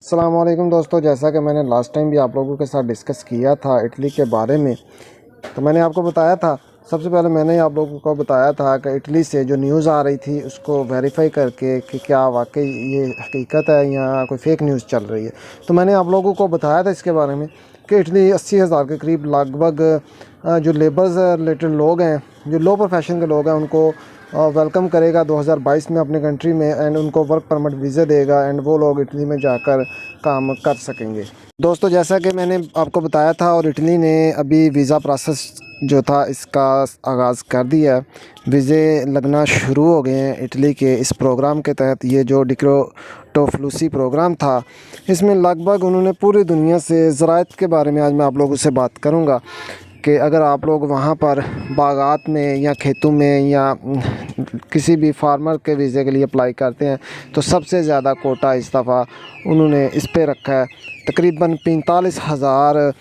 अस्सलामुअलैकुम दोस्तों, जैसा कि मैंने लास्ट टाइम भी आप लोगों के साथ डिस्कस किया था इटली के बारे में। तो मैंने आपको बताया था, सबसे पहले मैंने आप लोगों को बताया था कि इटली से जो न्यूज़ आ रही थी उसको वेरीफाई करके कि क्या वाकई ये हकीकत है या कोई फेक न्यूज़ चल रही है। तो मैंने आप लोगों को बताया था इसके बारे में कि इटली 80,000 के करीब लगभग जो लेबर से रिलेटेड लोग हैं, जो लो प्रोफेशन के लोग हैं, उनको वेलकम करेगा 2022 में अपनी कंट्री में, एंड उनको वर्क परमिट वीज़े देगा एंड वो लोग इटली में जाकर काम कर सकेंगे। दोस्तों, जैसा कि मैंने आपको बताया था, और इटली ने अभी वीज़ा प्रोसेस जो था इसका आगाज़ कर दिया है। वीज़े लगना शुरू हो गए हैं इटली के इस प्रोग्राम के तहत। ये जो डिक्रोटोफ्लूसी प्रोग्राम था, इसमें लगभग उन्होंने पूरी दुनिया से ज़राइत के बारे में आज मैं आप लोगों से बात करूँगा कि अगर आप लोग वहाँ पर बागात में या खेतों में या किसी भी फार्मर के वीज़े के लिए अप्लाई करते हैं तो सबसे ज़्यादा कोटा इस दफ़ा उन्होंने इस पे रखा है। तकरीबन 45,000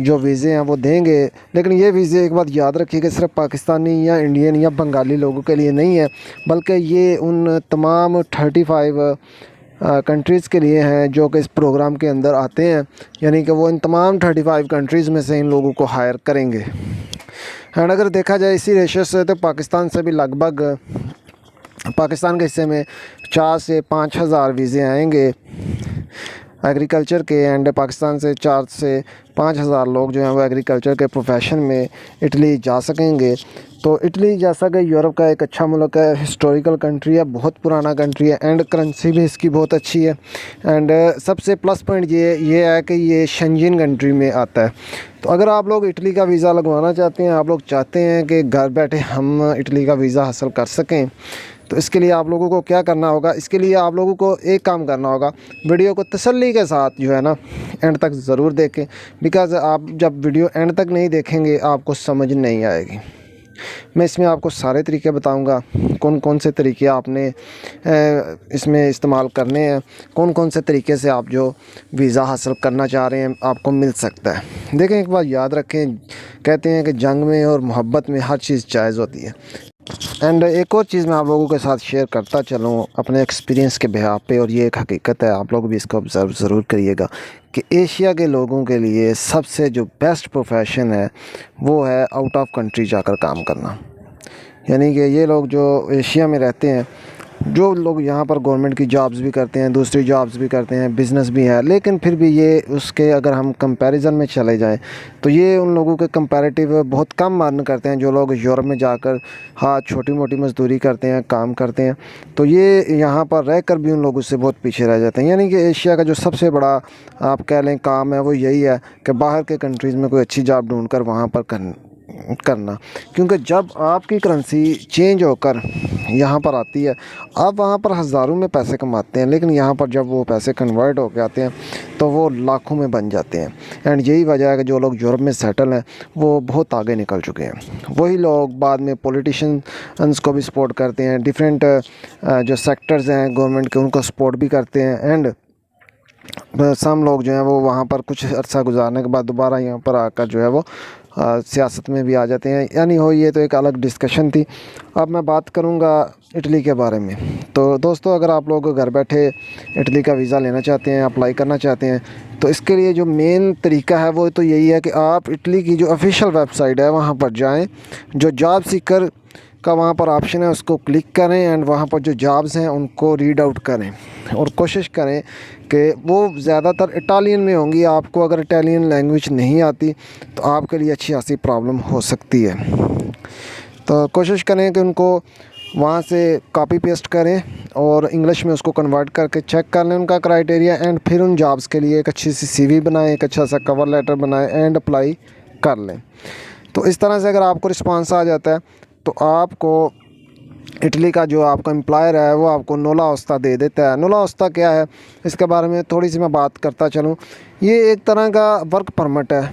जो वीज़े हैं वो देंगे। लेकिन ये वीज़े एक बात याद रखिए कि सिर्फ पाकिस्तानी या इंडियन या बंगाली लोगों के लिए नहीं है, बल्कि ये उन तमाम 35 कंट्रीज़ के लिए हैं जो कि इस प्रोग्राम के अंदर आते हैं। यानी कि वो इन तमाम 35 कंट्रीज़ में से इन लोगों को हायर करेंगे। एंड अगर देखा जाए इसी रेशो से तो पाकिस्तान से भी लगभग पाकिस्तान के हिस्से में 4 से 5,000 वीज़े आएंगे एग्रीकल्चर के। एंड पाकिस्तान से 4 से 5,000 लोग जो हैं वो एग्रीकल्चर के प्रोफेशन में इटली जा सकेंगे। तो इटली जैसा कि यूरोप का एक अच्छा मुल्क है, हिस्टोरिकल कंट्री है, बहुत पुराना कंट्री है, एंड करेंसी भी इसकी बहुत अच्छी है। एंड सबसे प्लस पॉइंट ये है कि ये शेंजन कंट्री में आता है। तो अगर आप लोग इटली का वीज़ा लगवाना चाहते हैं, आप लोग चाहते हैं कि घर बैठे हम इटली का वीज़ा हासिल कर सकें, तो इसके लिए आप लोगों को क्या करना होगा, इसके लिए आप लोगों को एक काम करना होगा। वीडियो को तसल्ली के साथ जो है ना एंड तक ज़रूर देखें, बिकॉज़ आप जब वीडियो एंड तक नहीं देखेंगे आपको समझ नहीं आएगी। मैं इसमें आपको सारे तरीके बताऊंगा, कौन कौन से तरीके आपने इसमें इस्तेमाल करने हैं, कौन कौन से तरीके से आप जो वीज़ा हासिल करना चाह रहे हैं आपको मिल सकता है। देखें, एक बात याद रखें, कहते हैं कि जंग में और मोहब्बत में हर चीज़ जायज़ होती है। एंड एक और चीज़ मैं आप लोगों के साथ शेयर करता चलूँ अपने एक्सपीरियंस के बिहाफ पे, और ये एक हकीकत है, आप लोग भी इसको ऑब्ज़र्व ज़रूर करिएगा कि एशिया के लोगों के लिए सबसे जो बेस्ट प्रोफेशन है वो है आउट ऑफ कंट्री जाकर काम करना। यानी कि ये लोग जो एशिया में रहते हैं, जो लोग यहाँ पर गवर्नमेंट की जॉब्स भी करते हैं, दूसरी जॉब्स भी करते हैं, बिज़नेस भी है, लेकिन फिर भी ये उसके अगर हम कंपैरिजन में चले जाएं तो ये उन लोगों के कंपैरेटिव बहुत कम अर्न करते हैं जो लोग यूरोप में जाकर हाँ छोटी मोटी मज़दूरी करते हैं, काम करते हैं। तो ये यहाँ पर रह कर भी उन लोगों से बहुत पीछे रह जाते हैं। यानी कि एशिया का जो सबसे बड़ा आप कह लें काम है वो यही है कि बाहर के कंट्रीज़ में कोई अच्छी जॉब ढूँढ कर वहाँ पर करना। क्योंकि जब आपकी करेंसी चेंज होकर यहाँ पर आती है, आप वहाँ पर हज़ारों में पैसे कमाते हैं, लेकिन यहाँ पर जब वो पैसे कन्वर्ट होकर आते हैं तो वो लाखों में बन जाते हैं। एंड यही वजह है कि जो लोग यूरोप में सेटल हैं वो बहुत आगे निकल चुके हैं। वही लोग बाद में पॉलिटिशियंस को भी सपोर्ट करते हैं, डिफरेंट जो सेक्टर्स हैं गवर्नमेंट के उनको सपोर्ट भी करते हैं। एंड सम लोग जो हैं वो वहाँ पर कुछ अर्सा गुजारने के बाद दोबारा यहाँ पर आकर जो है वो सियासत में भी आ जाते हैं। यानी हो, ये तो एक अलग डिस्कशन थी। अब मैं बात करूँगा इटली के बारे में। तो दोस्तों, अगर आप लोग घर बैठे इटली का वीज़ा लेना चाहते हैं, अप्लाई करना चाहते हैं, तो इसके लिए जो मेन तरीका है वो तो यही है कि आप इटली की जो ऑफिशियल वेबसाइट है वहाँ पर जाएँ, जो जॉब सीकर का वहाँ पर ऑप्शन है उसको क्लिक करें, एंड वहाँ पर जो जॉब्स हैं उनको रीड आउट करें और कोशिश करें कि वो ज़्यादातर इटालियन में होंगी। आपको अगर इटालियन लैंग्वेज नहीं आती तो आपके लिए अच्छी खासी प्रॉब्लम हो सकती है। तो कोशिश करें कि उनको वहाँ से कॉपी पेस्ट करें और इंग्लिश में उसको कन्वर्ट करके चेक कर लें उनका क्राइटेरिया, एंड फिर उन जॉब्स के लिए एक अच्छी सी सीवी बनाएं, एक अच्छा सा कवर लेटर बनाएं एंड अप्लाई कर लें। तो इस तरह से अगर आपको रिस्पांस आ जाता है तो आपको इटली का जो आपका एम्प्लॉयर है वो आपको नोला ओस्ता दे देता है। नोला ओस्ता क्या है, इसके बारे में थोड़ी सी मैं बात करता चलूँ। ये एक तरह का वर्क परमिट है,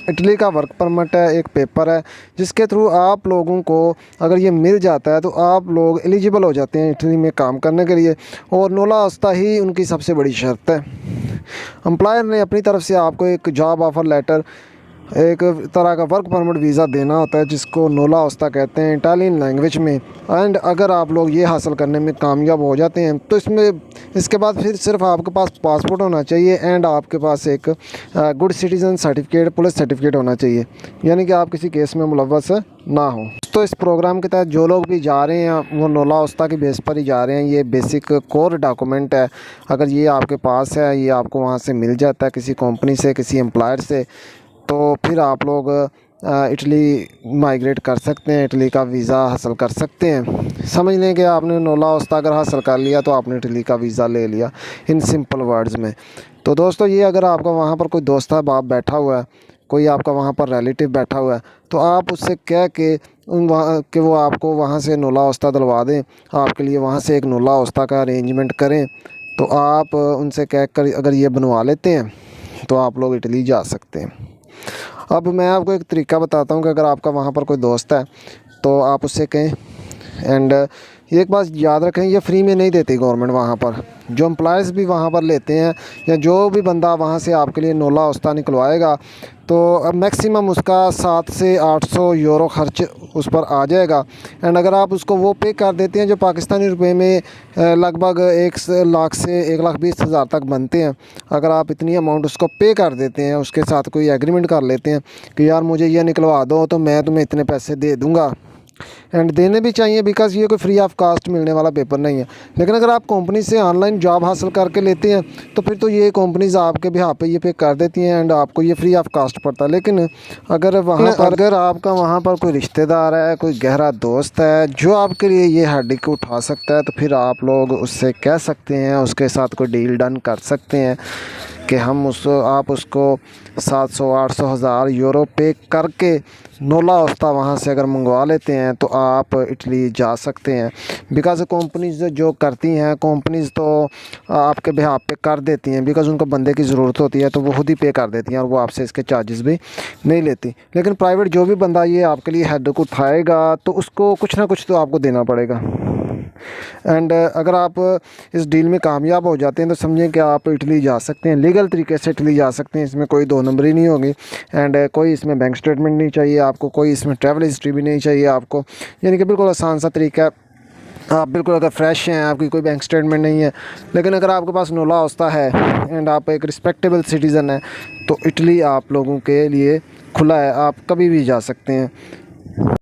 इटली का वर्क परमिट है, एक पेपर है जिसके थ्रू आप लोगों को अगर ये मिल जाता है तो आप लोग एलिजिबल हो जाते हैं इटली में काम करने के लिए। और नोला ओस्ता ही उनकी सबसे बड़ी शर्त है। एम्प्लॉयर ने अपनी तरफ से आपको एक जॉब ऑफ़र लेटर एक तरह का वर्क परमिट वीज़ा देना होता है जिसको नोला ओस्ता कहते हैं इटालियन लैंग्वेज में। एंड अगर आप लोग ये हासिल करने में कामयाब हो जाते हैं तो इसके बाद फिर सिर्फ आपके पास पासपोर्ट होना चाहिए एंड आपके पास एक good citizen certificate, police certificate होना चाहिए, यानी कि आप किसी केस में मुलव्वस ना हो। तो इस प्रोग्राम के तहत जो लोग भी जा रहे हैं वो नोला ओस्ता की बेस पर ही जा रहे हैं। ये बेसिक कोर डॉक्यूमेंट है, अगर ये आपके पास है, ये आपको वहाँ से मिल जाता है किसी कंपनी से, किसी एम्प्लॉयर से, तो फिर आप लोग इटली माइग्रेट कर सकते हैं, इटली का वीज़ा हासिल कर सकते हैं। समझ लें कि आपने नोला ओस्ता अगर हासिल कर लिया तो आपने इटली का वीज़ा ले लिया, इन सिंपल वर्ड्स में। तो दोस्तों ये अगर आपका वहाँ पर कोई दोस्त है, बाप बैठा हुआ है, कोई आपका वहाँ पर रिलेटिव बैठा हुआ है, तो आप उससे कह के वहाँ कि वो आपको वहाँ से नोला ओस्ता दिलवा दें, आपके लिए वहाँ से एक नोला ओस्ता का अरेंजमेंट करें। तो आप उनसे कह कर अगर ये बनवा लेते हैं तो आप लोग इटली जा सकते हैं। अब मैं आपको एक तरीका बताता हूँ कि अगर आपका वहाँ पर कोई दोस्त है तो आप उससे कहें। एंड एक बात याद रखें, ये फ्री में नहीं देती गवर्नमेंट वहाँ पर। जो एम्प्लॉयज़ भी वहाँ पर लेते हैं या जो भी बंदा वहाँ से आपके लिए नोला ओस्ता निकलवाएगा तो मैक्सिमम उसका 700 से 800 यूरो खर्च उस पर आ जाएगा। एंड अगर आप उसको वो पे कर देते हैं जो पाकिस्तानी रुपए में लगभग 1 लाख से 1,20,000 तक बनते हैं, अगर आप इतनी अमाउंट उसको पे कर देते हैं, उसके साथ कोई एग्रीमेंट कर लेते हैं कि यार मुझे ये निकलवा दो तो मैं तुम्हें इतने पैसे दे दूँगा, एंड देने भी चाहिए बिकॉज़ ये कोई फ्री ऑफ कास्ट मिलने वाला पेपर नहीं है। लेकिन अगर आप कंपनी से ऑनलाइन जॉब हासिल करके लेते हैं तो फिर तो ये कंपनीज़ आपके बिहाफ पे ये पे कर देती हैं एंड आपको ये फ्री ऑफ कास्ट पड़ता है। लेकिन अगर आपका वहाँ पर कोई रिश्तेदार है, कोई गहरा दोस्त है जो आपके लिए ये हेडेक उठा सकता है, तो फिर आप लोग उससे कह सकते हैं, उसके साथ कोई डील डन कर सकते हैं कि आप उसको 700, 800, 1000 यूरो पे करके नोला ओस्ता वहाँ से अगर मंगवा लेते हैं तो आप इटली जा सकते हैं। बिकॉज़ कंपनीज़ जो करती हैं, कंपनीज़ तो आपके बिहाफ पे कर देती हैं, बिकॉज़ उनको बंदे की ज़रूरत होती है तो वो खुद ही पे कर देती हैं और वो आपसे इसके चार्जेस भी नहीं लेती। लेकिन प्राइवेट जो भी बंदा ये आपके लिए हेडेक उठाएगा तो उसको कुछ ना कुछ तो आपको देना पड़ेगा। एंड अगर आप इस डील में कामयाब हो जाते हैं तो समझें कि आप इटली जा सकते हैं, लीगल तरीके से इटली जा सकते हैं। इसमें कोई दो नंबरी नहीं होगी एंड कोई इसमें बैंक स्टेटमेंट नहीं चाहिए आपको, कोई इसमें ट्रैवल हिस्ट्री भी नहीं चाहिए आपको, यानी कि बिल्कुल आसान सा तरीका है। आप बिल्कुल अगर फ्रेश हैं, आपकी कोई बैंक स्टेटमेंट नहीं है, लेकिन अगर आपके पास नोला ओस्ता है एंड आप एक रिस्पेक्टेबल सिटीज़न हैं तो इटली आप लोगों के लिए खुला है, आप कभी भी जा सकते हैं।